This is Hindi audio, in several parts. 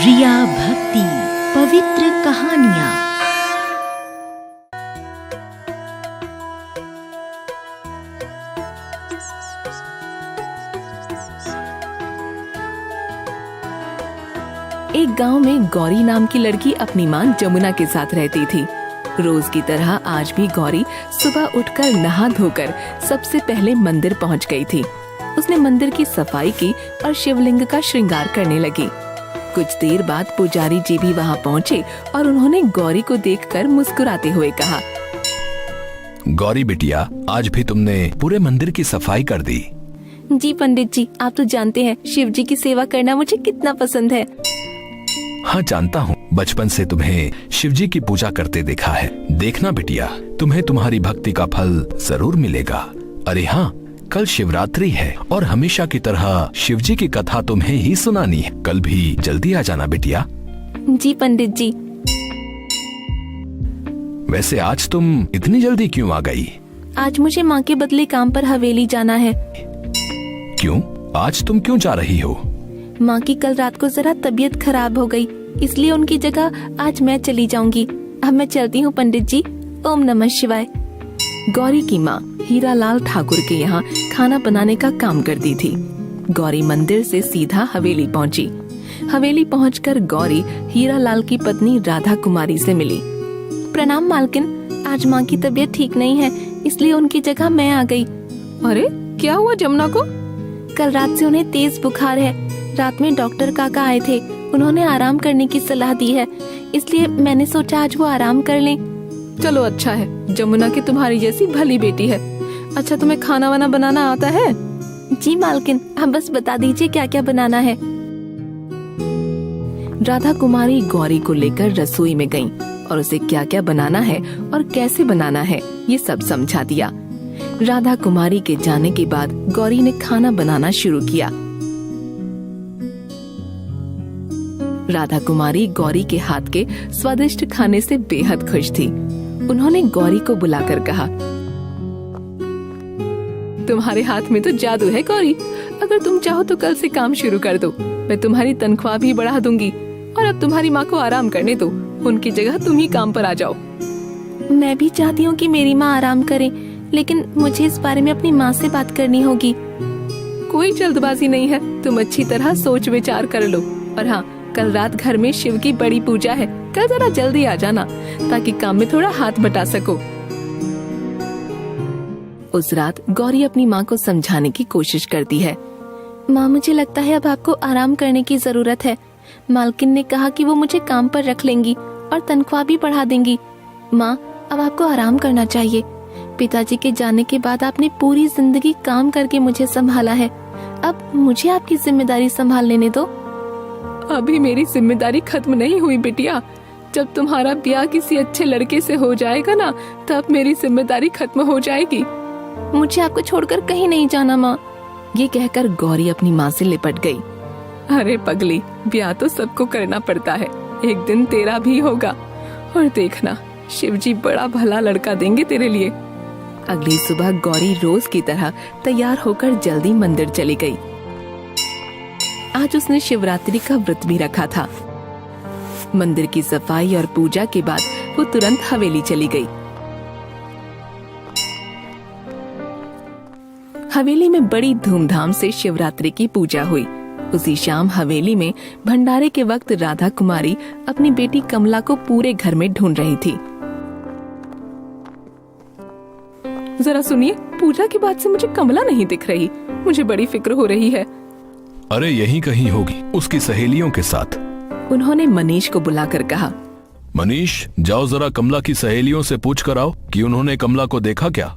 रिया भक्ति पवित्र कहानियाँ। एक गांव में गौरी नाम की लड़की अपनी मां जमुना के साथ रहती थी। रोज की तरह आज भी गौरी सुबह उठकर नहा धोकर सबसे पहले मंदिर पहुंच गई थी। उसने मंदिर की सफाई की और शिवलिंग का श्रृंगार करने लगी। कुछ देर बाद पुजारी जी भी वहां पहुंचे और उन्होंने गौरी को देखकर मुस्कुराते हुए कहा, गौरी बिटिया, आज भी तुमने पूरे मंदिर की सफाई कर दी। जी पंडित जी, आप तो जानते हैं शिव जी की सेवा करना मुझे कितना पसंद है। हाँ जानता हूँ, बचपन से तुम्हें शिव जी की पूजा करते देखा है। देखना बिटिया, तुम्हें तुम्हारी भक्ति का फल जरूर मिलेगा। अरे हाँ, कल शिवरात्रि है और हमेशा की तरह शिव जी की कथा तुम्हें ही सुनानी है। कल भी जल्दी आ जाना बिटिया। जी पंडित जी। वैसे आज तुम इतनी जल्दी क्यों आ गई? आज मुझे माँ के बदले काम पर हवेली जाना है। क्यों? आज तुम क्यों जा रही हो? माँ की कल रात को जरा तबीयत खराब हो गई, इसलिए उनकी जगह आज मैं चली जाऊंगी। अब मैं चलती हूँ पंडित जी। ओम नमः शिवाय। गौरी की माँ हीरालाल ठाकुर के यहाँ खाना बनाने का काम करती थी। गौरी मंदिर से सीधा हवेली पहुँची। हवेली पहुंचकर गौरी हीरालाल की पत्नी राधा कुमारी से मिली। प्रणाम मालकिन, आज माँ की तबीयत ठीक नहीं है, इसलिए उनकी जगह मैं आ गई। अरे क्या हुआ जमुना को? कल रात से उन्हें तेज बुखार है। रात में डॉक्टर काका आए थे, उन्होंने आराम करने की सलाह दी है, इसलिए मैंने सोचा आज वो आराम कर लें। चलो अच्छा है, जमुना की तुम्हारी जैसी भली बेटी है। अच्छा, तुम्हें खाना वाना बनाना आता है? जी मालकिन, आप बस बता दीजिए क्या क्या बनाना है। राधा कुमारी गौरी को लेकर रसोई में गईं और उसे क्या क्या बनाना है और कैसे बनाना है ये सब समझा दिया। राधा कुमारी के जाने के बाद गौरी ने खाना बनाना शुरू किया। राधा कुमारी गौरी के हाथ के स्वादिष्ट खाने से बेहद खुश थी। उन्होंने गौरी को बुलाकर कहा, तुम्हारे हाथ में तो जादू है गौरी। अगर तुम चाहो तो कल से काम शुरू कर दो। मैं तुम्हारी तनख्वाह भी बढ़ा दूंगी और अब तुम्हारी माँ को आराम करने दो। उनकी जगह तुम ही काम पर आ जाओ। मैं भी चाहती हूँ कि मेरी माँ आराम करे, लेकिन मुझे इस बारे में अपनी माँ से बात करनी होगी। कोई जल्दबाजी नहीं है, तुम अच्छी तरह सोच विचार कर लो। और हाँ, कल रात घर में शिव की बड़ी पूजा है। कल जरा जल्दी आ जाना ताकि काम में थोड़ा हाथ बटा सको। उस रात गौरी अपनी माँ को समझाने की कोशिश करती है। माँ, मुझे लगता है अब आपको आराम करने की जरूरत है। मालकिन ने कहा कि वो मुझे काम पर रख लेंगी और तनख्वाह भी बढ़ा देंगी। माँ, अब आपको आराम करना चाहिए। पिताजी के जाने के बाद आपने पूरी जिंदगी काम करके मुझे संभाला है। अब मुझे आपकी जिम्मेदारी संभाल लेने दो। अभी मेरी जिम्मेदारी खत्म नहीं हुई बिटिया। जब तुम्हारा ब्याह किसी अच्छे लड़के से हो जाएगा ना, तब मेरी जिम्मेदारी खत्म हो जाएगी। मुझे आपको छोड़कर कहीं नहीं जाना माँ। ये कहकर गौरी अपनी माँ से लिपट गई। अरे पगली, ब्याह तो सबको करना पड़ता है। एक दिन तेरा भी होगा और देखना, शिव जी बड़ा भला लड़का देंगे तेरे लिए। अगली सुबह गौरी रोज की तरह तैयार होकर जल्दी मंदिर चली गई। आज उसने शिवरात्रि का व्रत भी रखा था। मंदिर की सफाई और पूजा के बाद वो तुरंत हवेली चली गई। हवेली में बड़ी धूमधाम से शिवरात्रि की पूजा हुई। उसी शाम हवेली में भंडारे के वक्त राधा कुमारी अपनी बेटी कमला को पूरे घर में ढूंढ रही थी। जरा सुनिए, पूजा के बाद से मुझे कमला नहीं दिख रही। मुझे बड़ी फिक्र हो रही है। अरे यहीं कहीं होगी, उसकी सहेलियों के साथ। उन्होंने मनीष को बुलाकर कहा, मनीष, जाओ जरा कमला की सहेलियों से पूछ कर आओ कि उन्होंने कमला को देखा क्या।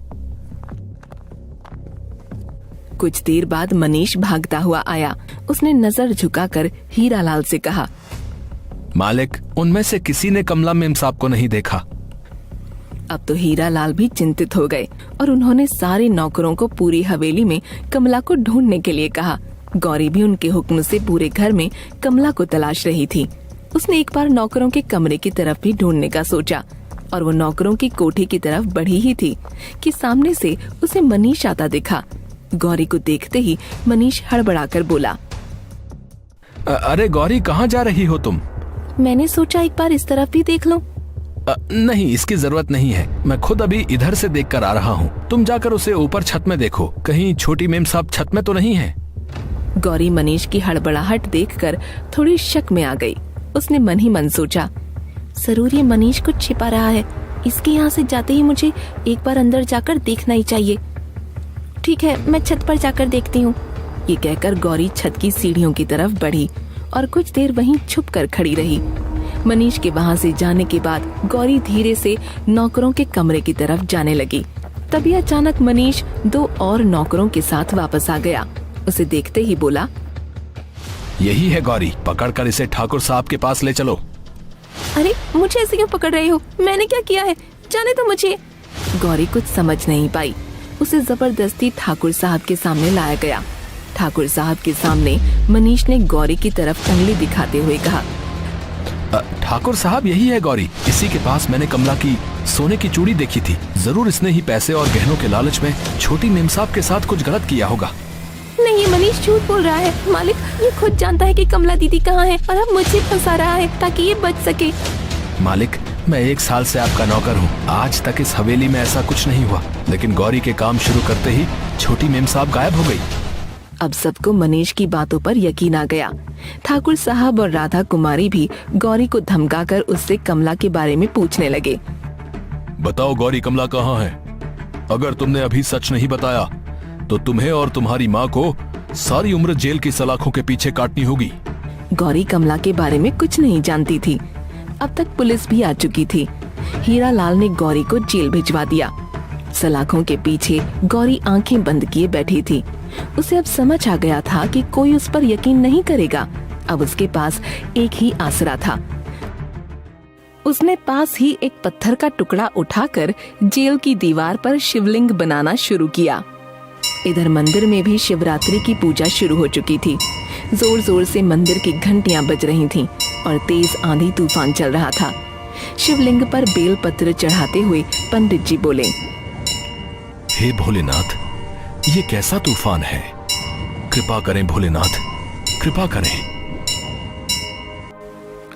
कुछ देर बाद मनीष भागता हुआ आया। उसने नजर झुकाकर हीरालाल से कहा, मालिक, उनमें से किसी ने कमला मेम साहब को नहीं देखा। अब तो हीरालाल भी चिंतित हो गए और उन्होंने सारे नौकरों को पूरी हवेली में कमला को ढूंढने के लिए कहा। गौरी भी उनके हुक्म से पूरे घर में कमला को तलाश रही थी। उसने एक बार नौकरों के कमरे की तरफ भी ढूंढने का सोचा और वो नौकरों की कोठी की तरफ बढ़ी ही थी कि सामने से उसे मनीष आता दिखा। गौरी को देखते ही मनीष हड़बड़ाकर बोला, अरे गौरी, कहाँ जा रही हो तुम? मैंने सोचा एक बार इस तरफ भी देख लूं। नहीं, इसकी जरूरत नहीं है। मैं खुद अभी इधर से देख कर आ रहा हूँ। तुम जाकर उसे ऊपर छत में देखो, कहीं छोटी मेम साहब छत में तो नहीं है। गौरी मनीष की हड़बड़ाहट देखकर थोड़ी शक में आ गई। उसने मन ही मन सोचा, जरूर ये मनीष कुछ छिपा रहा है। इसके यहाँ से जाते ही मुझे एक बार अंदर जाकर देखना ही चाहिए। ठीक है, मैं छत पर जाकर देखती हूँ। ये कहकर गौरी छत की सीढ़ियों की तरफ बढ़ी और कुछ देर वहीं छुप कर खड़ी रही। मनीष के वहाँ से जाने के बाद गौरी धीरे से नौकरों के कमरे की तरफ जाने लगी। तभी अचानक मनीष 2 और नौकरों के साथ वापस आ गया। उसे देखते ही बोला, यही है गौरी, पकड़कर इसे ठाकुर साहब के पास ले चलो। अरे मुझे ऐसे क्यों पकड़ रहे हो? मैंने क्या किया है? जाने तो मुझे। गौरी कुछ समझ नहीं पाई। उसे जबरदस्ती ठाकुर साहब के सामने लाया गया। ठाकुर साहब के सामने मनीष ने गौरी की तरफ उंगली दिखाते हुए कहा, ठाकुर साहब, यही है गौरी। इसी के पास मैंने कमला की सोने की चूड़ी देखी थी। जरूर इसने ही पैसे और गहनों के लालच में छोटी मेम साहब के साथ कुछ गलत किया होगा। नहीं, ये मनीष झूठ बोल रहा है। मालिक, ये खुद जानता है कि कमला दीदी कहाँ है और अब मुझे फंसा रहा है ताकि ये बच सके। मालिक, मैं 1 साल से आपका नौकर हूँ। आज तक इस हवेली में ऐसा कुछ नहीं हुआ, लेकिन गौरी के काम शुरू करते ही छोटी मेम साहब गायब हो गई। अब सबको मनीष की बातों पर यकीन आ गया। ठाकुर साहब और राधा कुमारी भी गौरी को धमकाकर उससे कमला के बारे में पूछने लगे। बताओ गौरी, कमला कहाँ है? अगर तुमने अभी सच नहीं बताया तो तुम्हें और तुम्हारी माँ को सारी उम्र जेल की सलाखों के पीछे काटनी होगी। गौरी कमला के बारे में कुछ नहीं जानती थी। अब तक पुलिस भी आ चुकी थी। हीरा लाल ने गौरी को जेल भिजवा दिया। सलाखों के पीछे गौरी आंखें बंद किए बैठी थी। उसे अब समझ आ गया था कि कोई उस पर यकीन नहीं करेगा। अब उसके पास एक ही आसरा था। उसने पास ही एक पत्थर का टुकड़ा उठाकर जेल की दीवार पर शिवलिंग बनाना शुरू किया। इधर मंदिर में भी शिवरात्रि की पूजा शुरू हो चुकी थी। जोर जोर से मंदिर की घंटियां बज रही थीं और तेज आंधी तूफान चल रहा था। शिवलिंग पर बेल पत्र चढ़ाते हुए पंडित जी बोले, हे भोलेनाथ, ये कैसा तूफान है? कृपा करें भोलेनाथ, कृपा करें।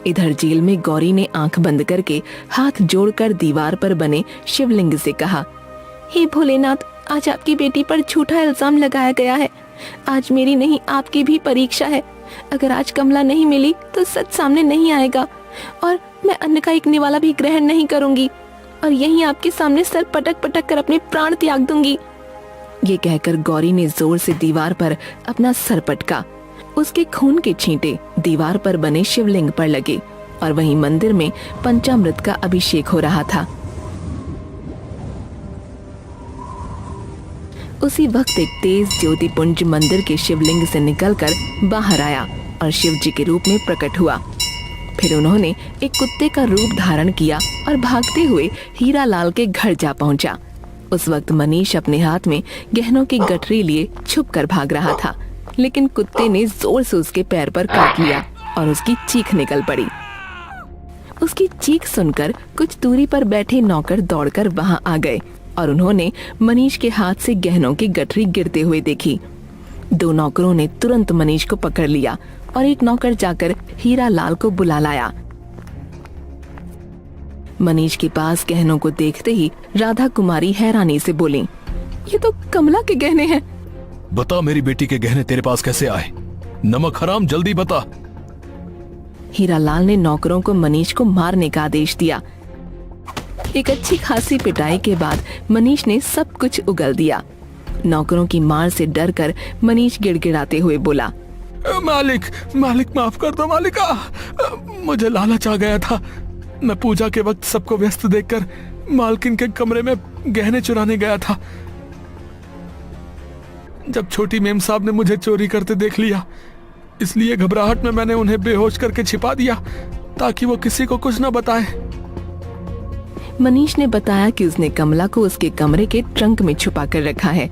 इधर जेल में गौरी ने आंख बंद करके हाथ जोड़कर दीवार पर बने शिवलिंग से कहा, हे भोलेनाथ, आज आपकी बेटी पर झूठा इल्जाम लगाया गया है। आज मेरी नहीं, आपकी भी परीक्षा है। अगर आज कमला नहीं मिली तो सच सामने नहीं आएगा और मैं अन्न का एक निवाला भी ग्रहण नहीं करूंगी और यहीं आपके सामने सर पटक पटक कर अपने प्राण त्याग दूंगी। ये कहकर गौरी ने जोर से दीवार पर अपना सर पटका। उसके खून के छींटे दीवार पर बने शिवलिंग पर लगे और वहीं मंदिर में पंचामृत का अभिषेक हो रहा था। उसी वक्त एक तेज ज्योतिपुंज मंदिर के शिवलिंग से निकलकर बाहर आया और शिव जी के रूप में प्रकट हुआ। फिर उन्होंने एक कुत्ते का रूप धारण किया और भागते हुए हीरा लाल के घर जा पहुंचा। उस वक्त मनीष अपने हाथ में गहनों की गठरी लिए छुप कर भाग रहा था, लेकिन कुत्ते ने जोर से उसके पैर पर काट लिया और उसकी चीख निकल पड़ी। उसकी चीख सुनकर कुछ दूरी पर बैठे नौकर दौड़कर वहां आ गए और उन्होंने मनीष के हाथ से गहनों की गठरी गिरते हुए देखी। 2 नौकरों ने तुरंत मनीष को पकड़ लिया और एक नौकर जाकर हीरा लाल को बुला लाया। मनीष के पास गहनों को देखते ही राधा कुमारी हैरानी से बोली, ये तो कमला के गहने हैं। बता, मेरी बेटी के गहने तेरे पास कैसे आए? नमक हराम, जल्दी बता। हीरा लाल ने नौकरों को मनीष को मारने का आदेश दिया। एक अच्छी खासी पिटाई के बाद मनीष ने सब कुछ उगल दिया। नौकरों की मार से डरकर मनीष गिड़गिड़ाते हुए बोला, मालिक, मालिक माफ कर दो मालिक। मुझे लालच आ गया था। मैं पूजा के वक्त सबको व्यस्त देखकर मालकिन के कमरे में गहने चुराने गया था। जब छोटी मेम साहब ने मुझे चोरी करते देख लिया, इसलिए घबराहट में मैंने उन्हें बेहोश करके छिपा दिया ताकि वो किसी को कुछ न बताए। मनीष ने बताया कि उसने कमला को उसके कमरे के ट्रंक में छुपा कर रखा है।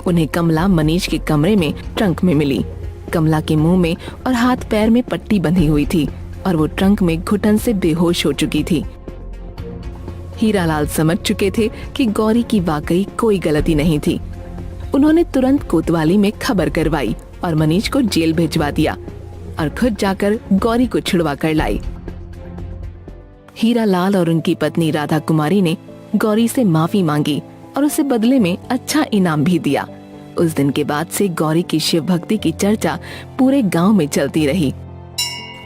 उन्हें कमला मनीष के कमरे में ट्रंक में मिली। कमला के मुंह में और हाथ पैर में पट्टी बंधी हुई थी और वो ट्रंक में घुटन से बेहोश हो चुकी थी। हीरालाल समझ चुके थे कि गौरी की वाकई कोई गलती नहीं थी। उन्होंने तुरंत कोतवाली में खबर करवाई और मनीष को जेल भिजवा दिया। और खुद जाकर गौरी को छुड़वा कर लाई। हीरा लाल और उनकी पत्नी राधा कुमारी ने गौरी से माफी मांगी और उसे बदले में अच्छा इनाम भी दिया। उस दिन के बाद से गौरी की शिव भक्ति की चर्चा पूरे गांव में चलती रही।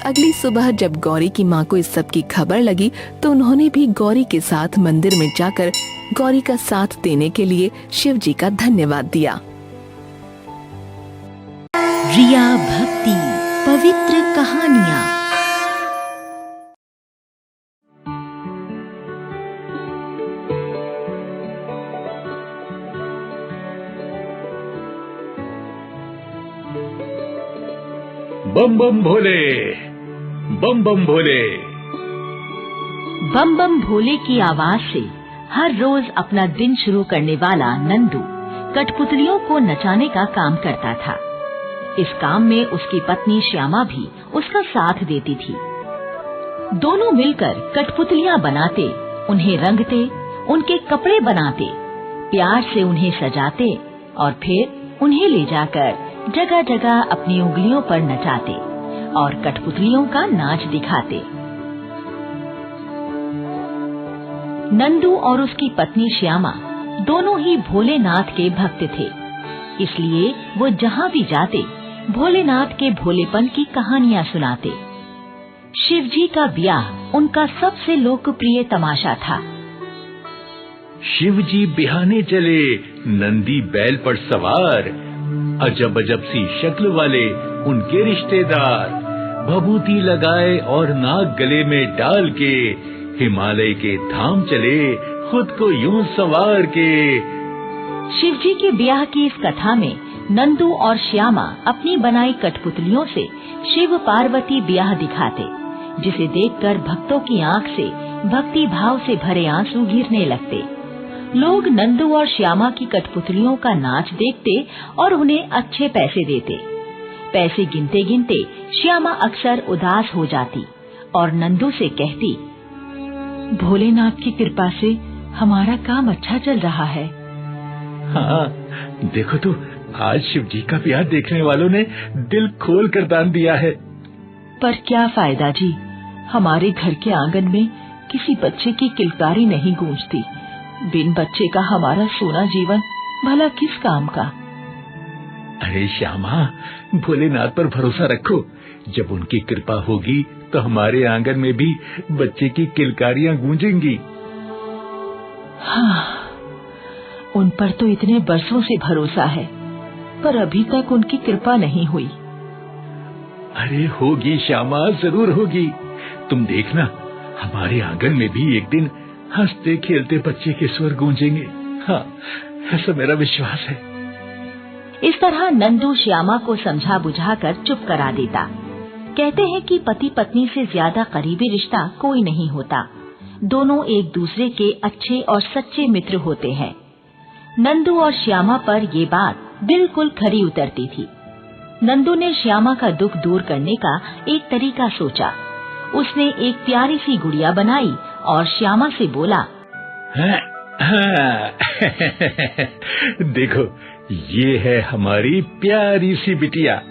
अगली सुबह जब गौरी की माँ को इस सब की खबर लगी तो उन्होंने भी गौरी के साथ मंदिर में जाकर गौरी का साथ देने के लिए शिव जी का धन्यवाद दिया। रिया भक्ति पवित्र कहानियाँ। बम बम भोले, बम बम भोले। बम बम भोले की आवाज से हर रोज अपना दिन शुरू करने वाला नंदू कठपुतलियों को नचाने का काम करता था। इस काम में उसकी पत्नी श्यामा भी उसका साथ देती थी। दोनों मिलकर कठपुतलियां बनाते, उन्हें रंगते, उनके कपड़े बनाते, प्यार से उन्हें सजाते और फिर उन्हें ले जाकर जगह जगह अपनी उंगलियों पर नचाते और कठपुतलियों का नाच दिखाते। नंदू और उसकी पत्नी श्यामा दोनों ही भोलेनाथ के भक्त थे, इसलिए वो जहाँ भी जाते भोलेनाथ के भोलेपन की कहानियाँ सुनाते। शिवजी का ब्याह उनका सबसे लोकप्रिय तमाशा था। शिव जी बिहाने चले, नंदी बैल पर सवार, अजब अजब सी शक्ल वाले उनके रिश्तेदार, भभूति लगाए और नाग गले में डाल के हिमालय के धाम चले, खुद को यूं सवार के। शिवजी के ब्याह की इस कथा में नंदू और श्यामा अपनी बनाई कठपुतलियों से शिव पार्वती ब्याह दिखाते, जिसे देखकर भक्तों की आंख से भक्ति भाव से भरे आंसू गिरने लगते। लोग नंदू और श्यामा की कठपुतलियों का नाच देखते और उन्हें अच्छे पैसे देते। पैसे गिनते गिनते श्यामा अक्सर उदास हो जाती और नंदू से कहती, भोलेनाथ की कृपा से हमारा काम अच्छा चल रहा है। हाँ, देखो तो आज शिव जी का ब्याह देखने वालों ने दिल खोल कर दान दिया है। पर क्या फायदा जी, हमारे घर के आंगन में किसी बच्चे की किलकारी नहीं गूंजती। बिन बच्चे का हमारा सोना जीवन भला किस काम का। अरे श्यामा, भोलेनाथ पर भरोसा रखो, जब उनकी कृपा होगी तो हमारे आंगन में भी बच्चे की किलकारियां गूंजेंगी। हाँ, उन पर तो इतने बरसों से भरोसा है, पर अभी तक उनकी कृपा नहीं हुई। अरे होगी श्यामा, जरूर होगी। तुम देखना, हमारे आंगन में भी एक दिन हंसते खेलते बच्चे के स्वर गूंजेंगे। हाँ, ऐसा मेरा विश्वास है। इस तरह नंदू श्यामा को समझा बुझाकर चुप करा देता। कहते हैं कि पति पत्नी से ज्यादा करीबी रिश्ता कोई नहीं होता। दोनों एक दूसरे के अच्छे और सच्चे मित्र होते हैं। नंदू और श्यामा पर ये बात बिल्कुल खरी उतरती थी। नंदू ने श्यामा का दुख दूर करने का एक तरीका सोचा। उसने एक प्यारी सी गुड़िया बनाई और श्यामा से बोला, देखो, ये है हमारी प्यारी सी बिटिया।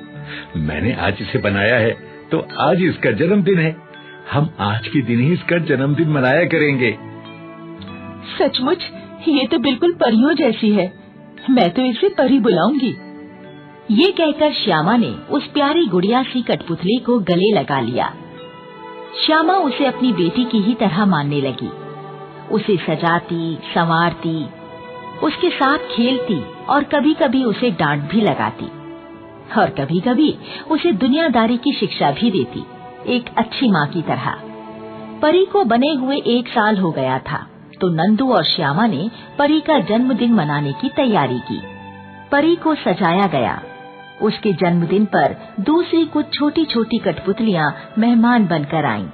मैंने आज इसे बनाया है तो आज इसका जन्मदिन है। हम आज के दिन ही इसका जन्मदिन मनाया करेंगे। सचमुच ये तो बिल्कुल परियों जैसी है। मैं तो इसे परी बुलाऊंगी। ये कहकर श्यामा ने उस प्यारी गुड़िया सी कठपुतली को गले लगा लिया। श्यामा उसे अपनी बेटी की ही तरह मानने लगी। उसे सजाती, संवारती, उसके साथ खेलती और कभी कभी उसे डांट भी लगाती और कभी कभी उसे दुनियादारी की शिक्षा भी देती, एक अच्छी माँ की तरह। परी को बने हुए 1 साल हो गया था तो नंदू और श्यामा ने परी का जन्मदिन मनाने की तैयारी की। परी को सजाया गया। उसके जन्मदिन पर दूसरी कुछ छोटी छोटी कठपुतलियां मेहमान बनकर आईं।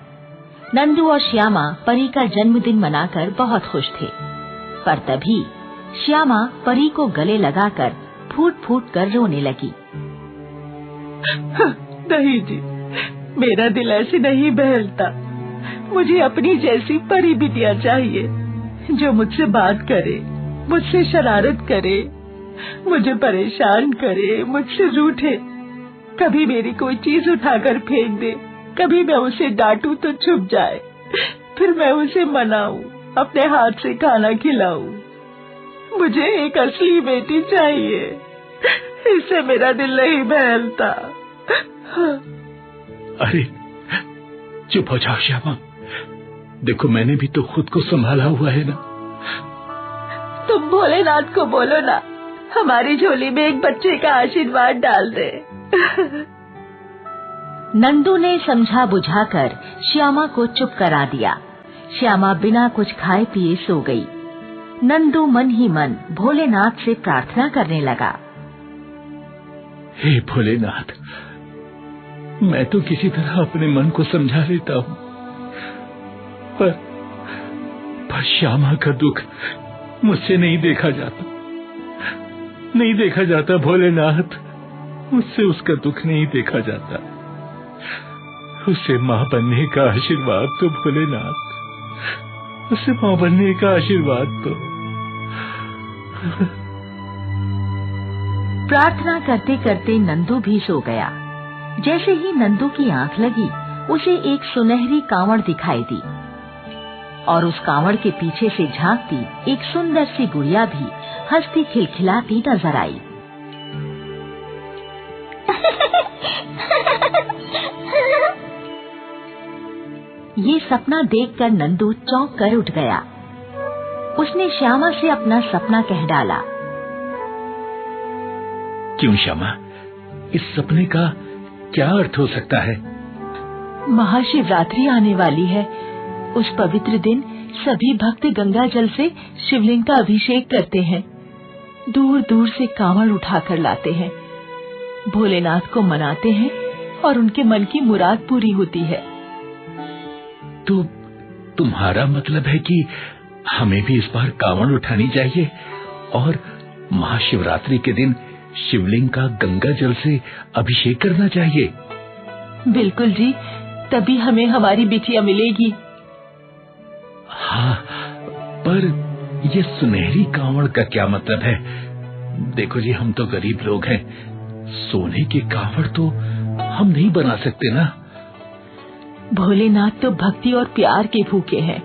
नंदू और श्यामा परी का जन्मदिन मनाकर बहुत खुश थे, पर तभी श्यामा परी को गले लगाकर फूट फूट कर रोने लगी। नहीं जी, मेरा दिल ऐसे नहीं बहलता। मुझे अपनी जैसी परी बिटिया चाहिए, जो मुझसे बात करे, मुझसे शरारत करे, मुझे परेशान करे, मुझसे रूठे, कभी मेरी कोई चीज उठाकर फेंक दे, कभी मैं उसे डांटूं तो चुप जाए, फिर मैं उसे मनाऊं, अपने हाथ से खाना खिलाऊं। मुझे एक असली बेटी चाहिए, इससे मेरा दिल नहीं बहलता। अरे चुप हो जाओ श्यामा, देखो मैंने भी तो खुद को संभाला हुआ है ना। तुम भोलेनाथ को बोलो ना, हमारी झोली में एक बच्चे का आशीर्वाद डाल दे। नंदू ने समझा बुझाकर श्यामा को चुप करा दिया। श्यामा बिना कुछ खाए पिए सो गई। नंदू मन ही मन भोलेनाथ से प्रार्थना करने लगा। हे भोलेनाथ, मैं तो किसी तरह अपने मन को समझा लेता हूँ, पर श्यामा का दुख मुझसे नहीं देखा जाता, नहीं देखा जाता भोलेनाथ, मुझसे उसका दुख नहीं देखा जाता। उसे माँ बनने का आशीर्वाद तो भोलेनाथ, उसे माँ बनने का आशीर्वाद तो। प्रार्थना करते करते नंदू भी सो गया। जैसे ही नंदू की आंख लगी, उसे एक सुनहरी कांवड़ दिखाई दी और उस कांवड़ के पीछे से झांकती एक सुंदर सी गुड़िया भी हंसती खिलखिलाती नजर आई। ये सपना देखकर नंदू चौंक कर उठ गया। उसने श्यामा से अपना सपना कह डाला। क्यों श्यामा, इस सपने का क्या अर्थ हो सकता है? महाशिवरात्रि आने वाली है। उस पवित्र दिन सभी भक्त गंगा जल से शिवलिंग का अभिषेक करते हैं, दूर दूर से कांवड़ उठाकर लाते हैं, भोलेनाथ को मनाते हैं और उनके मन की मुराद पूरी होती है। तो तुम्हारा मतलब है कि हमें भी इस बार कांवड़ उठानी चाहिए और महाशिवरात्रि के दिन शिवलिंग का गंगा जल से अभिषेक करना चाहिए? बिल्कुल जी, तभी हमें हमारी बिटिया मिलेगी। हाँ, पर ये सुनहरी कांवड़ का क्या मतलब है? देखो जी, हम तो गरीब लोग हैं, सोने के कांवड़ तो हम नहीं बना सकते ना। भोलेनाथ तो भक्ति और प्यार के भूखे हैं।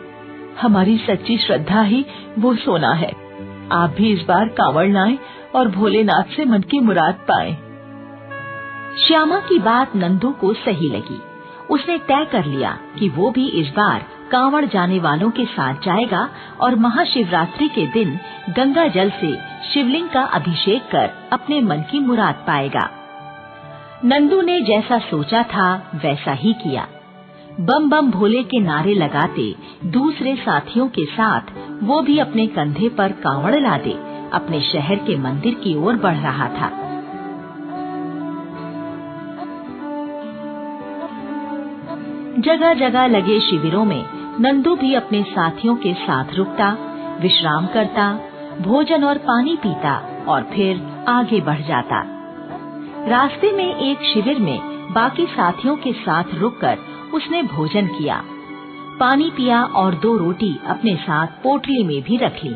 हमारी सच्ची श्रद्धा ही वो सोना है। आप भी इस बार कांवड़ लाएं और भोलेनाथ से मन की मुराद पाएं। श्यामा की बात नंदू को सही लगी। उसने तय कर लिया कि वो भी इस बार कांवड़ जाने वालों के साथ जाएगा और महाशिवरात्रि के दिन गंगा जल से शिवलिंग का अभिषेक कर अपने मन की मुराद पाएगा। नंदू ने जैसा सोचा था वैसा ही किया। बम बम भोले के नारे लगाते दूसरे साथियों के साथ वो भी अपने कंधे पर कांवड़ लादे अपने शहर के मंदिर की ओर बढ़ रहा था। जगह जगह लगे शिविरों में नंदू भी अपने साथियों के साथ रुकता, विश्राम करता, भोजन और पानी पीता और फिर आगे बढ़ जाता। रास्ते में एक शिविर में बाकी साथियों के साथ रुककर उसने भोजन किया, पानी पिया और 2 रोटी अपने साथ पोटली में भी रख ली।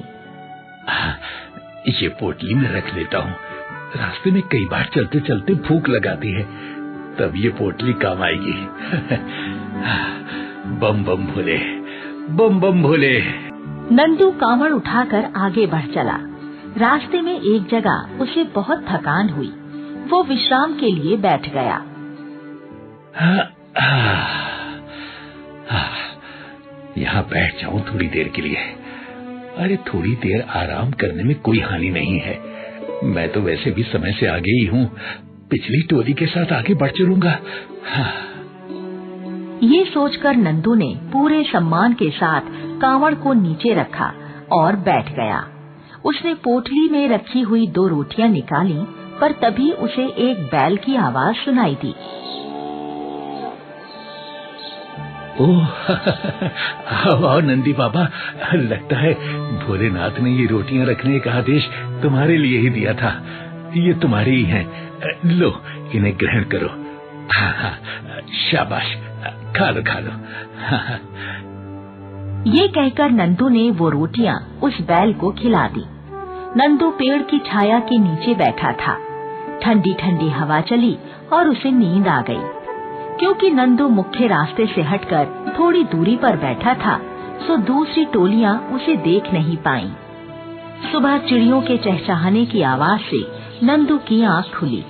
ये पोटली में रख लेता हूँ, रास्ते में कई बार चलते चलते भूख लगाती है, तब ये पोटली काम आएगी। बम बम भोले, बम बम भोले। नंदू कांवड़ उठाकर आगे बढ़ चला। रास्ते में एक जगह उसे बहुत थकान हुई। वो विश्राम के लिए बैठ गया। यहाँ बैठ जाऊं थोड़ी देर के लिए। अरे थोड़ी देर आराम करने में कोई हानि नहीं है। मैं तो वैसे भी समय से आगे ही हूँ, पिछली टोली के साथ आगे बढ़ चलूंगा। ये सोचकर नंदू ने पूरे सम्मान के साथ कांवड़ को नीचे रखा और बैठ गया। उसने पोटली में रखी हुई 2 रोटियां निकाली, पर तभी उसे एक बैल की आवाज सुनाई दी। ओह, आओ नंदी बाबा, लगता है भोलेनाथ ने ये रोटियां रखने का आदेश तुम्हारे लिए ही दिया था। ये तुम्हारी ही हैं, लो इन्हें ग्रहण करो। हाँ, शाबाश, खा लो खा लो। ये कहकर नंदू ने वो रोटियां उस बैल को खिला दी। नंदू पेड़ की छाया के नीचे बैठा था। ठंडी ठंडी हवा चली और उसे नींद आ गई। क्योंकि नंदू मुख्य रास्ते से हटकर थोड़ी दूरी पर बैठा था, सो दूसरी टोलियां उसे देख नहीं पाईं। सुबह चिड़ियों के चहचहाने की आवाज से नंदू की आंख खुली।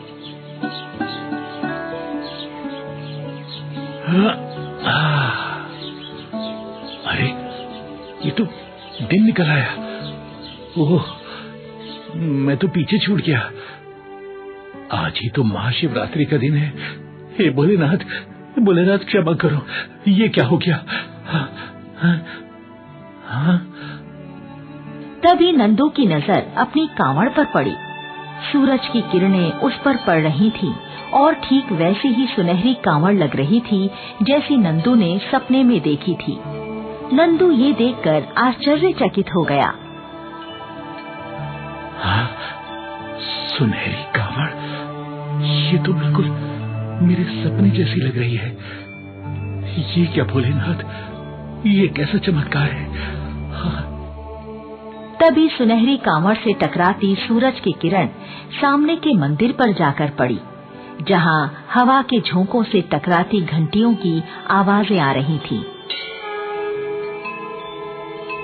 अरे, ये तो दिन निकल आया। ओह, मैं तो पीछे छूट गया। आज ही तो महाशिवरात्रि का दिन है। हे भोलेनाथ, भोलेनाथ क्षमा करो, ये क्या हो गया? हाँ। तभी नंदू की नजर अपनी कांवड़ पर पड़ी। सूरज की किरणें उस पर पड़ रही थीं और ठीक वैसी ही सुनहरी कांवड़ लग रही थी जैसी नंदू ने सपने में देखी थी। नंदू ये देखकर आश्चर्यचकित हो गया। हाँ, सुनहरी कांवड़, ये तो बिल्कुल मेरे सपने जैसी लग रही है। ये क्या भोलेनाथ, ये कैसा चमत्कार है? हाँ। तभी सुनहरी कांवड़ से टकराती सूरज की किरण सामने के मंदिर पर जाकर पड़ी, जहां हवा के झोंकों से टकराती घंटियों की आवाजें आ रही थीं।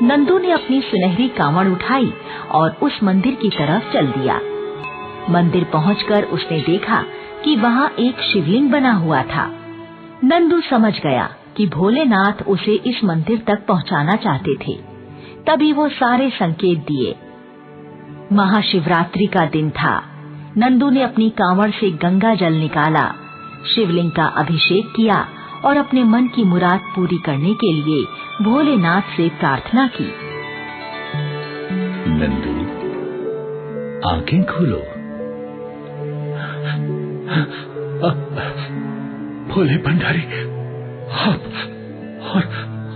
नंदू ने अपनी सुनहरी कांवड़ उठाई और उस मंदिर की तरफ चल दिया। मंदिर पहुंचकर उसने देखा कि वहां एक शिवलिंग बना हुआ था। नंदू समझ गया कि भोलेनाथ उसे इस मंदिर तक पहुंचाना चाहते थे। तभी वो सारे संकेत दिए। महाशिवरात्रि का दिन था। नंदू ने अपनी कांवड़ से गंगा जल निकाला, शिवलिंग का अभिषेक किया और अपने मन की मुराद पूरी करने के लिए भोलेनाथ से प्रार्थना की। नंदू, आंखें खोलो। भोले भंडारी, आप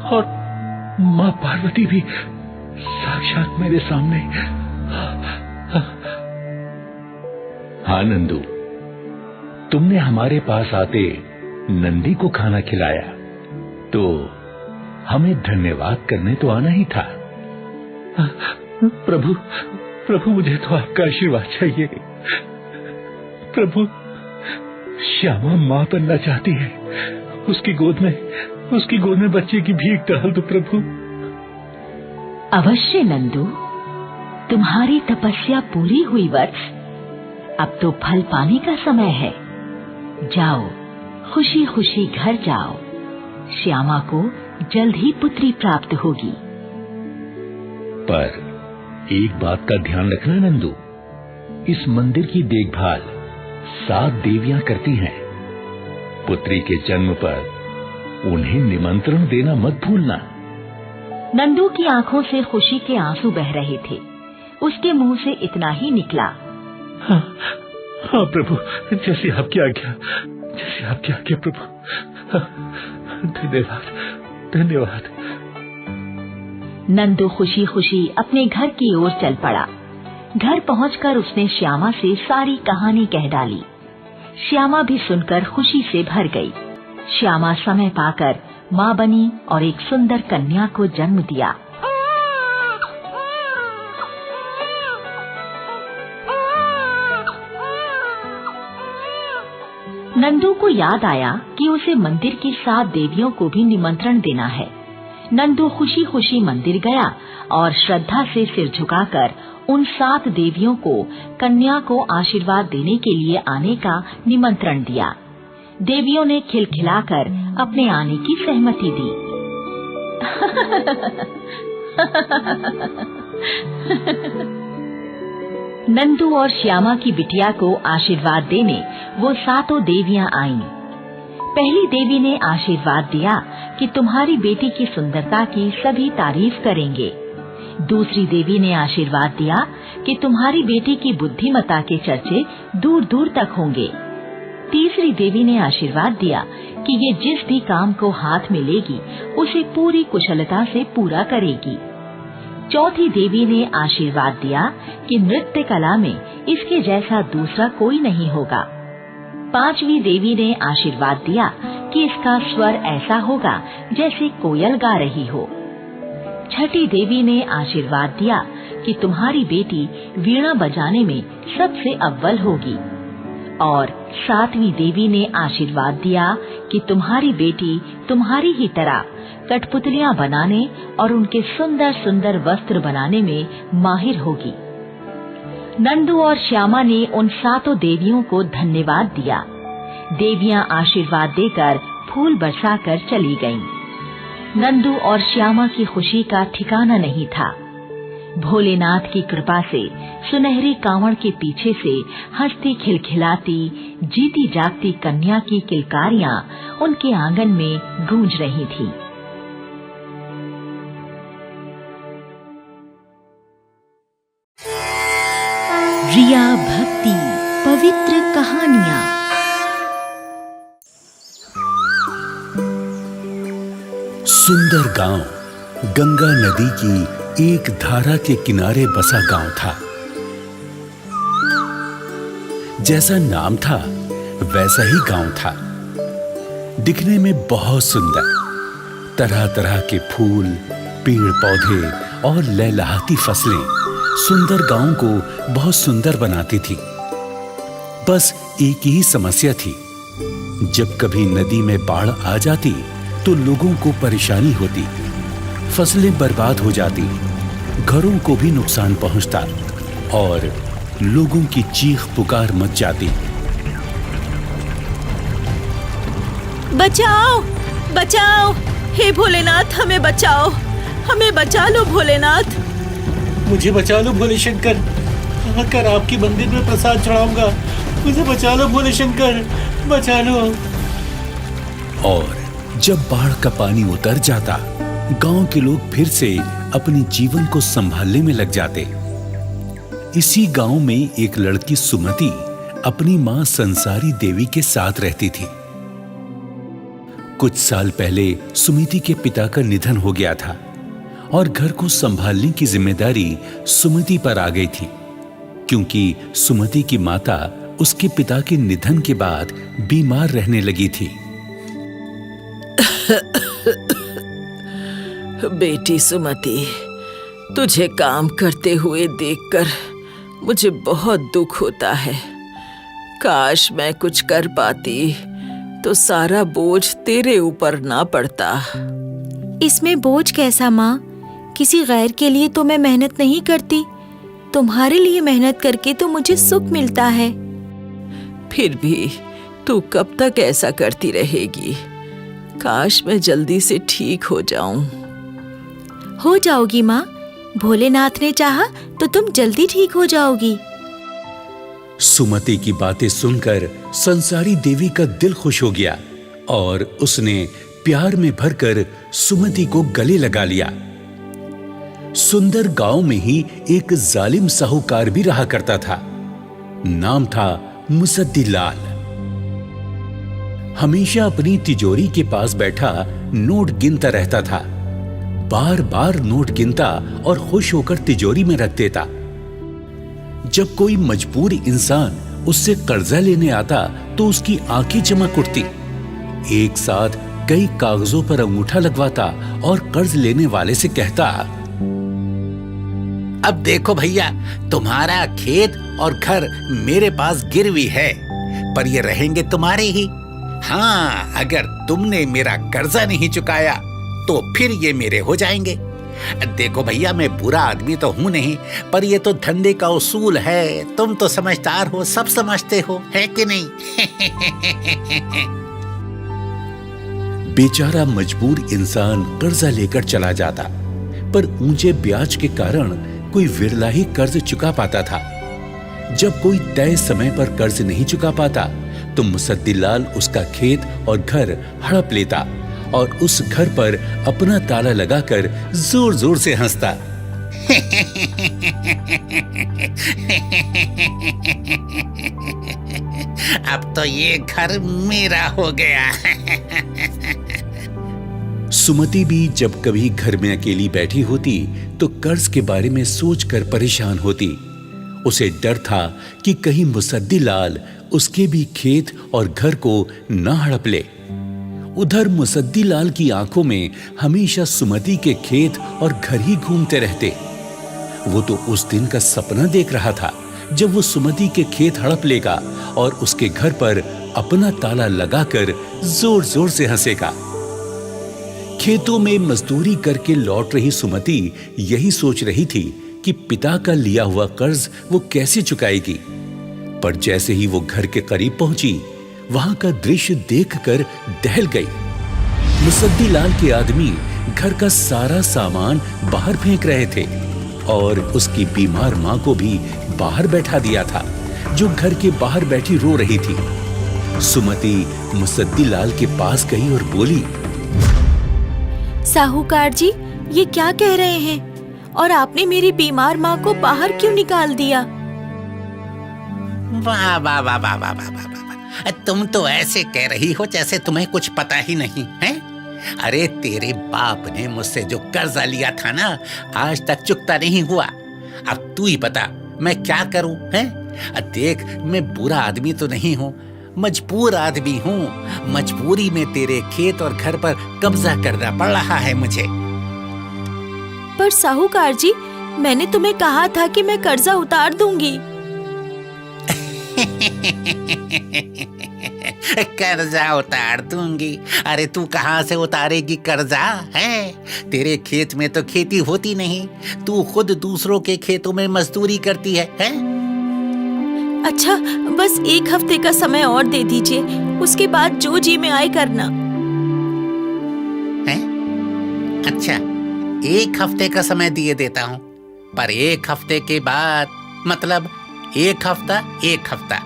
और माँ पार्वती भी साक्षात मेरे सामने। हाँ नंदू, तुमने हमारे पास आते नंदी को खाना खिलाया, तो हमें धन्यवाद करने तो आना ही था। प्रभु मुझे तो आपका आशीर्वाद चाहिए। प्रभु, श्यामा मां बनना चाहती है। उसकी गोद में बच्चे की भीख डाल दो प्रभु। अवश्य नंदू, तुम्हारी तपस्या पूरी हुई वत्स। अब तो फल पाने का समय है। जाओ, खुशी खुशी घर जाओ। श्यामा को जल्द ही पुत्री प्राप्त होगी। पर एक बात का ध्यान रखना नंदू, इस मंदिर की देखभाल 7 देवियां करती हैं। पुत्री के जन्म पर उन्हें निमंत्रण देना मत भूलना। नंदू की आंखों से खुशी के आंसू बह रहे थे। उसके मुंह से इतना ही निकला। हाँ प्रभु, जैसे आपकी आज्ञा प्रभु। धन्यवाद। नंदू खुशी खुशी अपने घर की ओर चल पड़ा। घर पहुंचकर उसने श्यामा से सारी कहानी कह डाली। श्यामा भी सुनकर खुशी से भर गई। श्यामा समय पाकर मां बनी और एक सुंदर कन्या को जन्म दिया। नंदू को याद आया कि उसे मंदिर की 7 देवियों को भी निमंत्रण देना है। नंदू खुशी खुशी मंदिर गया और श्रद्धा से सिर झुकाकर उन 7 देवियों को कन्या को आशीर्वाद देने के लिए आने का निमंत्रण दिया। देवियों ने खिलखिलाकर अपने आने की सहमति दी। नंदू और श्यामा की बिटिया को आशीर्वाद देने वो 7 देवियां आईं। पहली देवी ने आशीर्वाद दिया कि तुम्हारी बेटी की सुंदरता की सभी तारीफ करेंगे। दूसरी देवी ने आशीर्वाद दिया कि तुम्हारी बेटी की बुद्धिमत्ता के चर्चे दूर दूर तक होंगे। तीसरी देवी ने आशीर्वाद दिया कि ये जिस भी काम को हाथ में लेगी उसे पूरी कुशलता से पूरा करेगी। चौथी देवी ने आशीर्वाद दिया कि नृत्य कला में इसके जैसा दूसरा कोई नहीं होगा। पांचवी देवी ने आशीर्वाद दिया कि इसका स्वर ऐसा होगा जैसे कोयल गा रही हो। छठी देवी ने आशीर्वाद दिया कि तुम्हारी बेटी वीणा बजाने में सबसे अव्वल होगी। और 7वीं देवी ने आशीर्वाद दिया कि तुम्हारी बेटी तुम्हारी ही तरह कठपुतलियां बनाने और उनके सुंदर सुंदर वस्त्र बनाने में माहिर होगी। नंदू और श्यामा ने उन 7 देवियों को धन्यवाद दिया। देवियां आशीर्वाद देकर फूल बरसाकर चली गईं। नंदू और श्यामा की खुशी का ठिकाना नहीं था। भोलेनाथ की कृपा से सुनहरी कांवड़ के पीछे से हंसती खिलखिलाती जीती जागती कन्या की किलकारियां उनके आंगन में गूंज रही थीं। रिया भक्ति पवित्र कहानियां। सुंदर गांव गंगा नदी की एक धारा के किनारे बसा गांव था। जैसा नाम था वैसा ही गांव था। दिखने में बहुत सुंदर, तरह तरह के फूल, पेड़ पौधे और लहलहाती फसलें सुंदर गांव को बहुत सुंदर बनाती थी। बस एक ही समस्या थी, जब कभी नदी में बाढ़ आ जाती तो लोगों को परेशानी होती, फसलें बर्बाद हो जाती, घरों को भी नुकसान पहुंचता और लोगों की चीख पुकार मच जाती। बचाओ, बचाओ, हे भोलेनाथ हमें बचाओ, हमें बचा लो भोलेनाथ। मुझे बचा लो भोले शंकर, आकर आपके मंदिर में प्रसाद चढ़ाऊंगा। मुझे बचा लो भोले शंकर, बचा लो। और जब बाढ़ का पानी उतर जाता, गांव के लोग फिर से अपने जीवन को संभालने में लग जाते। इसी गांव में एक लड़की सुमति अपनी मां संसारी देवी के साथ रहती थी। कुछ साल पहले सुमति के पिता का निधन हो गया था और घर को संभालने की जिम्मेदारी सुमति पर आ गई थी, क्योंकि सुमति की माता उसके पिता के निधन के बाद बीमार रहने लगी थी। बेटी सुमति, तुझे काम करते हुए देखकर मुझे बहुत दुख होता है। काश मैं कुछ कर पाती तो सारा बोझ तेरे ऊपर ना पड़ता। इसमें बोझ कैसा माँ? किसी गैर के लिए तो मैं मेहनत नहीं करती, तुम्हारे लिए मेहनत करके तो मुझे सुख मिलता है। फिर भी तू कब तक ऐसा करती रहेगी? काश मैं जल्दी से ठीक हो जाऊं। हो जाओगी माँ, भोलेनाथ ने चाहा तो तुम जल्दी ठीक हो जाओगी। सुमति की बातें सुनकर संसारी देवी का दिल खुश हो गया और उसने प्यार में भरकर सुमति को गले लगा लिया। सुंदर गांव में ही एक जालिम साहूकार भी रहा करता था। नाम था मुसद्दीलाल। हमेशा अपनी तिजोरी के पास बैठा नोट गिनता रहता था। बार बार नोट गिनता और खुश होकर तिजोरी में रख देता। जब कोई मजबूर इंसान उससे कर्जा लेने आता तो उसकी आंखें चमक उठती। एक साथ कई कागजों पर अंगूठा लगवाता और कर्ज लेने वाले से कहता, अब देखो भैया, तुम्हारा खेत और घर मेरे पास गिरवी है, पर ये रहेंगे तुम्हारे ही। हाँ, अगर तुमने मेरा कर्जा नहीं चुकाया तो फिर ये मेरे हो जाएंगे। देखो भैया, मैं बुरा आदमी तो हूं नहीं, पर ये तो धंधे का उसूल है। तुम तो समझदार हो, सब समझते हो, है कि नहीं? बेचारा मजबूर इंसान कर्जा लेकर चला जाता, पर ऊंचे ब्याज के कारण कोई विरला ही कर्ज चुका पाता था। जब कोई तय समय पर कर्ज नहीं चुका पाता तो मुसद्दीलाल उसका खेत और घर हड़प लेता और उस घर पर अपना ताला लगाकर जोर जोर से हंसता। अब तो ये घर मेरा हो गया। सुमति भी जब कभी घर में अकेली बैठी होती तो कर्ज के बारे में सोचकर परेशान होती। उसे डर था कि कहीं मुसद्दीलाल उसके भी खेत और घर को न हड़प ले। उधर मुसद्दीलाल की आंखों में हमेशा सुमति के खेत और घर ही घूमते रहते। वो तो उस दिन का सपना देख रहा था जब वो सुमति के खेत हड़प लेगा और उसके घर पर अपना ताला लगाकर जोर जोर से हंसेगा। खेतों में मजदूरी करके लौट रही सुमति यही सोच रही थी कि पिता का लिया हुआ कर्ज वो कैसे चुकाएगी। पर जैसे ही वो घर के करीब पहुंची, वहां का दृश्य देखकर दहल गई। मुसद्दी लाल के आदमी घर का सारा सामान बाहर फेंक रहे थे और उसकी बीमार मां को भी बाहर बैठा दिया था, जो घर के बाहर बैठी रो रही थी। सुमति मुसद्दी लाल के पास गई और बोली, साहूकार जी, ये क्या कह रहे हैं? और आपने मेरी बीमार माँ को बाहर क्यों निकाल दिया? वाह वाह वाह वाह वाह वाह वाह, तुम तो ऐसे कह रही हो जैसे तुम्हें कुछ पता ही नहीं है। अरे तेरे बाप ने मुझसे जो कर्जा लिया था ना, आज तक चुकता नहीं हुआ। अब तू ही बता मैं क्या करूं? हैं? देख, मैं बुरा आदमी तो नहीं हूं, मजबूर आदमी हूं। मजबूरी में तेरे खेत और घर पर कब्जा करना पड़ रहा है मुझे। पर साहूकार जी, मैंने तुम्हें कहा था कि मैं कर्जा उतार दूंगी। कर्जा उतार दूंगी? अरे तू कहाँ से उतारेगी कर्जा? है, तेरे खेत में तो खेती होती नहीं, तू खुद दूसरों के खेतों में मजदूरी करती है? अच्छा, बस 1 हफ्ते का समय और दे दीजिए, उसके बाद जो जी में आए करना। है? अच्छा, 1 हफ्ते का समय दिए देता हूँ, पर 1 हफ्ते के बाद मतलब 1 हफ्ता 1 हफ्ता।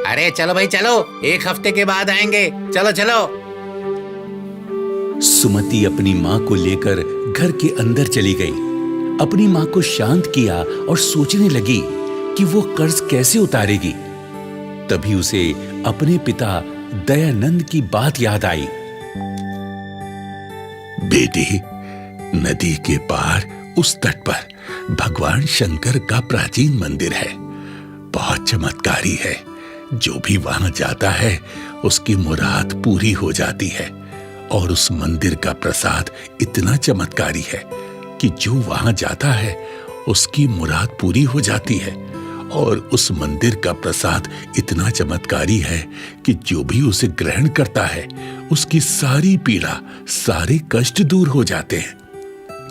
अरे चलो भाई चलो, 1 हफ्ते के बाद आएंगे, चलो चलो। सुमति अपनी माँ को लेकर घर के अंदर चली गई। अपनी माँ को शांत किया और सोचने लगी कि वो कर्ज कैसे उतारेगी। तभी उसे अपने पिता दयानंद की बात याद आई। बेटी, नदी के पार उस तट पर भगवान शंकर का प्राचीन मंदिर है। बहुत चमत्कारी है। जो भी वहां जाता है उसकी मुराद पूरी हो जाती है। और उस मंदिर का प्रसाद इतना चमत्कारी है कि जो वहां जाता है उसकी मुराद पूरी हो जाती है। और उस मंदिर का प्रसाद इतना चमत्कारी है कि जो भी उसे ग्रहण करता है उसकी सारी पीड़ा, सारे कष्ट दूर हो जाते हैं।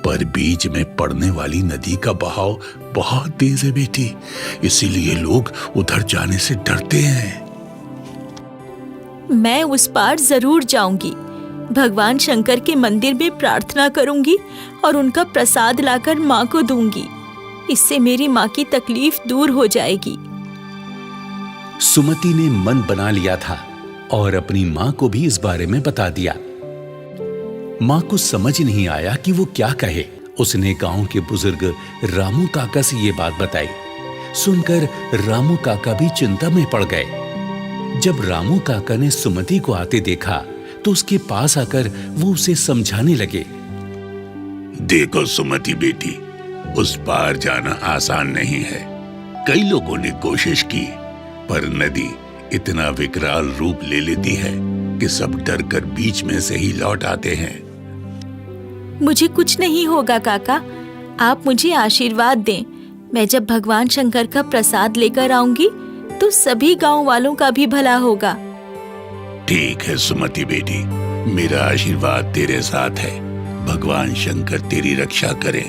पर बीच में पड़ने वाली नदी का बहाव बहुत तेज है बेटी, इसीलिए लोग उधर जाने से डरते हैं। मैं उस पार जरूर जाऊंगी। भगवान शंकर के मंदिर में प्रार्थना करूंगी और उनका प्रसाद लाकर माँ को दूंगी। इससे मेरी माँ की तकलीफ दूर हो जाएगी। सुमति ने मन बना लिया था और अपनी माँ को भी इस बारे में बता दिया। माँ को समझ नहीं आया कि वो क्या कहे। उसने गांव के बुजुर्ग रामू काका से ये बात बताई। सुनकर रामू काका भी चिंता में पड़ गए। जब रामू काका ने सुमति को आते देखा तो उसके पास आकर वो उसे समझाने लगे। देखो सुमति बेटी, उस पार जाना आसान नहीं है। कई लोगों ने कोशिश की, पर नदी इतना विकराल रूप ले लेती है कि सब डर कर बीच में से ही लौट आते हैं। मुझे कुछ नहीं होगा काका, आप मुझे आशीर्वाद दें। मैं जब भगवान शंकर का प्रसाद लेकर आऊंगी तो सभी गांव वालों का भी भला होगा। ठीक है सुमति बेटी, मेरा आशीर्वाद तेरे साथ है। भगवान शंकर तेरी रक्षा करें।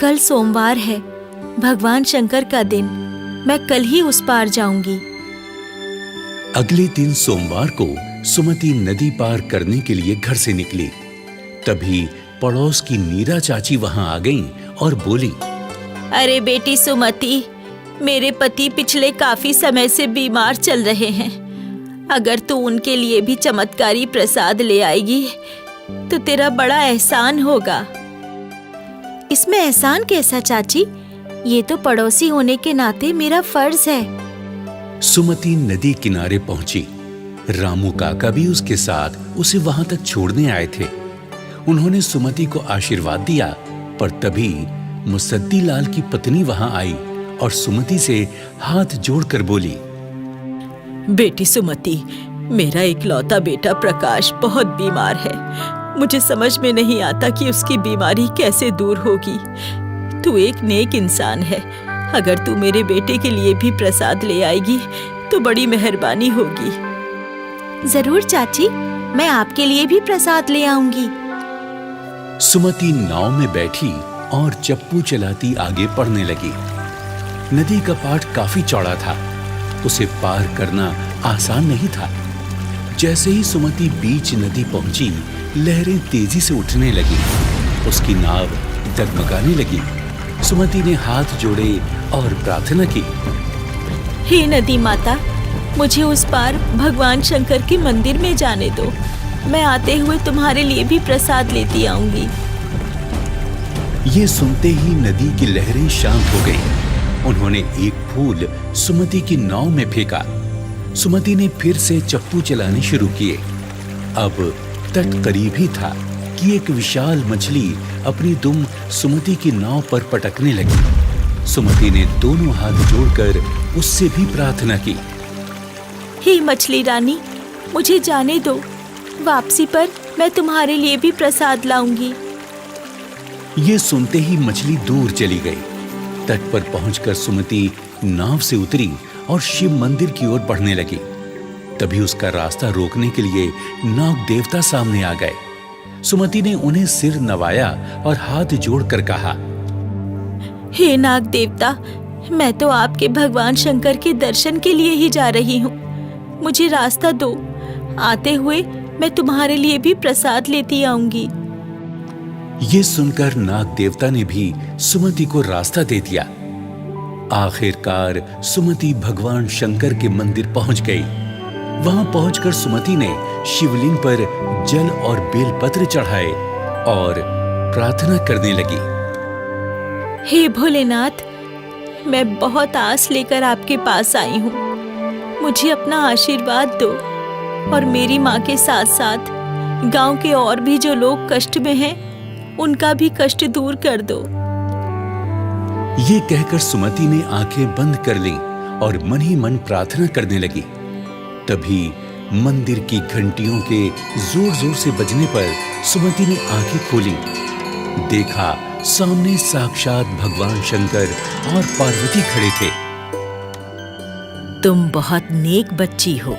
कल सोमवार है, भगवान शंकर का दिन। मैं कल ही उस पार जाऊंगी। अगले दिन सोमवार को सुमति नदी पार करने के लिए घर से निकली। तभी पड़ोस की नीरा चाची वहां आ गईं और बोली, अरे बेटी सुमति, मेरे पति पिछले काफी समय से बीमार चल रहे हैं। अगर तू उनके लिए भी चमत्कारी प्रसाद ले आएगी तो तेरा बड़ा एहसान होगा। इसमें एहसान कैसा चाची? ये तो पड़ोसी होने के नाते मेरा फर्ज है। सुमति नदी किनारे पहुंची। रामू काका भी उसके साथ उसे वहां तक छोड़ने आए थे। उन्होंने सुमति को आशीर्वाद दिया, पर तभी मुसद्दी लाल की पत्नी वहां आई और सुमति से हाथ जोड़कर बोली, बेटी सुमति, मेरा इकलौता बेटा प्रकाश बहुत बीमार है। मुझे समझ में नहीं आता कि उसकी बीमारी कैसे दूर होगी। तू एक नेक इंसान है, अगर तू मेरे बेटे के लिए भी प्रसाद ले आएगी तो बड़ी मेहरबानी होगी। जरूर चाची, मैं आपके लिए भी प्रसाद ले आऊंगी। सुमति नाव में बैठी और चप्पू चलाती आगे बढ़ने लगी। नदी का पाट काफी चौड़ा था, उसे पार करना आसान नहीं था। जैसे ही सुमति बीच नदी पहुंची, लहरें तेजी से उठने लगी। उसकी नाव डगमगाने लगी। सुमति ने हाथ जोड़े और प्रार्थना की, हे नदी माता, मुझे उस पार भगवान शंकर के मंदिर में जाने दो। मैं आते हुए तुम्हारे लिए भी प्रसाद लेती आऊंगी। ये सुनते ही नदी की लहरें शांत हो गईं। उन्होंने एक फूल सुमति की नाव में फेंका। सुमति ने फिर से चप्पू चलाने शुरू किए। अब तट करीब ही था कि एक विशाल मछली अपनी दुम सुमति की नाव पर पटकने लगी। सुमति ने दोनों हाथ जोड़कर उससे भी प्रार्थना की, हे मछली रानी, मुझे जाने दो। वापसी पर मैं तुम्हारे लिए भी प्रसाद लाऊंगी। ये सुनते ही मछली दूर चली गई। तट पर पहुंचकर सुमति नाव से उतरी और शिव मंदिर की ओर बढ़ने लगी। तभी उसका रास्ता रोकने के लिए नाग देवता सामने आ गए। सुमति ने उन्हें सिर नवाया और हाथ जोड़कर कहा, हे नाग देवता, मैं तो आपके भगवान शंकर के दर्शन के लिए ही जा रही हूँ। मुझे रास्ता दो। आते हुए मैं तुम्हारे लिए भी प्रसाद लेती आऊंगी। ये सुनकर नाग देवता ने भी सुमति को रास्ता दे दिया। आखिरकार सुमति भगवान शंकर के मंदिर पहुंच गई। वहां पहुंचकर सुमति ने शिवलिंग पर जल और बेलपत्र चढ़ाए और प्रार्थना करने लगी, हे भोलेनाथ, मैं बहुत आस लेकर आपके पास आई हूँ। मुझे अपना आशीर्वाद दो और मेरी माँ के साथ साथ गांव के और भी जो लोग कष्ट में हैं, उनका भी कष्ट दूर कर दो। ये कहकर सुमति ने आंखें बंद कर लीं और मन ही मन प्रार्थना करने लगी। तभी मंदिर की घंटियों के जोर जोर से बजने पर सुमति ने आंखें खोली। देखा सामने साक्षात भगवान शंकर और पार्वती खड़े थे। तुम बहुत नेक बच्ची हो।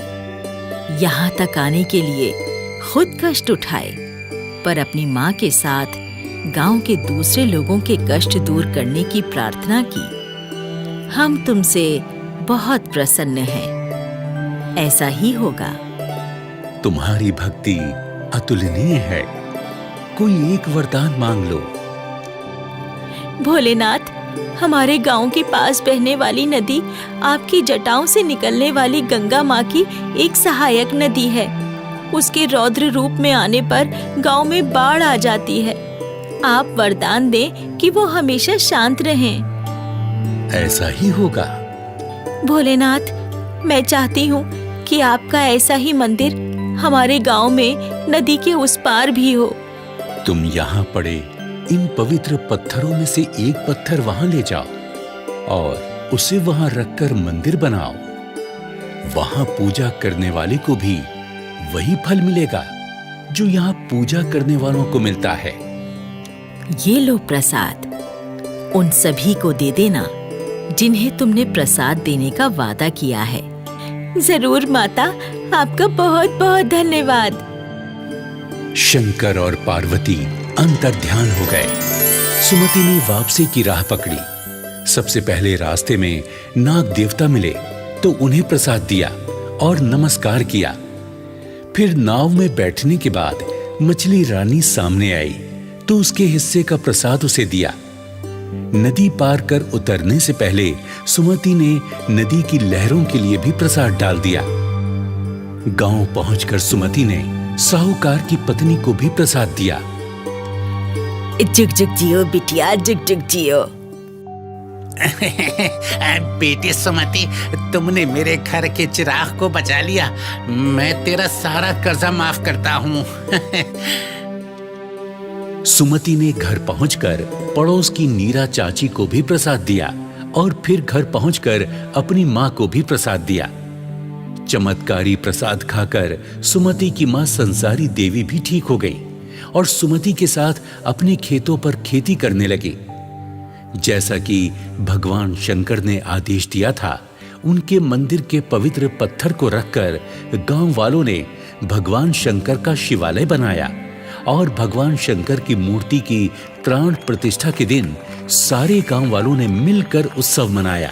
यहाँ तक आने के लिए खुद कष्ट उठाए, पर अपनी माँ के साथ गांव के दूसरे लोगों के कष्ट दूर करने की प्रार्थना की। हम तुमसे बहुत प्रसन्न हैं। ऐसा ही होगा। तुम्हारी भक्ति अतुलनीय है। कोई एक वरदान मांग लो। भोलेनाथ, हमारे गांव के पास बहने वाली नदी आपकी जटाओं से निकलने वाली गंगा माँ की एक सहायक नदी है। उसके रौद्र रूप में आने पर गांव में बाढ़ आ जाती है। आप वरदान दें कि वो हमेशा शांत रहें। ऐसा ही होगा। भोलेनाथ, मैं चाहती हूँ कि आपका ऐसा ही मंदिर हमारे गांव में नदी के उस पार भी हो। तुम यहाँ पड़े इन पवित्र पत्थरों में से एक पत्थर वहां ले जाओ और उसे वहां रखकर मंदिर बनाओ। वहां पूजा करने वाले को भी वही फल मिलेगा जो यहाँ पूजा करने वालों को मिलता है। ये लो प्रसाद। उन सभी को दे देना जिन्हें तुमने प्रसाद देने का वादा किया है। जरूर माता, आपका बहुत बहुत धन्यवाद। शंकर और पार्वती अंतर्ध्यान हो गए। सुमति ने वापसी की राह पकड़ी। सबसे पहले रास्ते में नाग देवता मिले तो उन्हें प्रसाद दिया और नमस्कार किया। फिर नाव में बैठने के बाद मछली रानी सामने आई तो उसके हिस्से का प्रसाद उसे दिया। नदी पार कर उतरने से पहले सुमति ने नदी की लहरों के लिए भी प्रसाद डाल दिया। गांव पहुंचकर सुमति ने साहूकार की पत्नी को भी प्रसाद दिया। जुग जुग जियो बिटिया, जुग जुग जियो। बेटी सुमति, तुमने मेरे घर के चिराग को बचा लिया। मैं तेरा सारा कर्जा माफ करता हूँ। सुमति ने घर पहुंचकर पड़ोस की नीरा चाची को भी प्रसाद दिया और फिर घर पहुंचकर अपनी माँ को भी प्रसाद दिया। चमत्कारी प्रसाद खाकर सुमति की माँ संसारी देवी भी ठीक हो गई और सुमति के साथ अपने खेतों पर खेती करने लगी। जैसा कि भगवान शंकर ने आदेश दिया था, उनके मंदिर के पवित्र पत्थर को रखकर गांव वालों ने भगवान शंकर का शिवालय बनाया और भगवान शंकर की मूर्ति की प्राण प्रतिष्ठा के दिन सारे गांव वालों ने मिलकर उत्सव मनाया।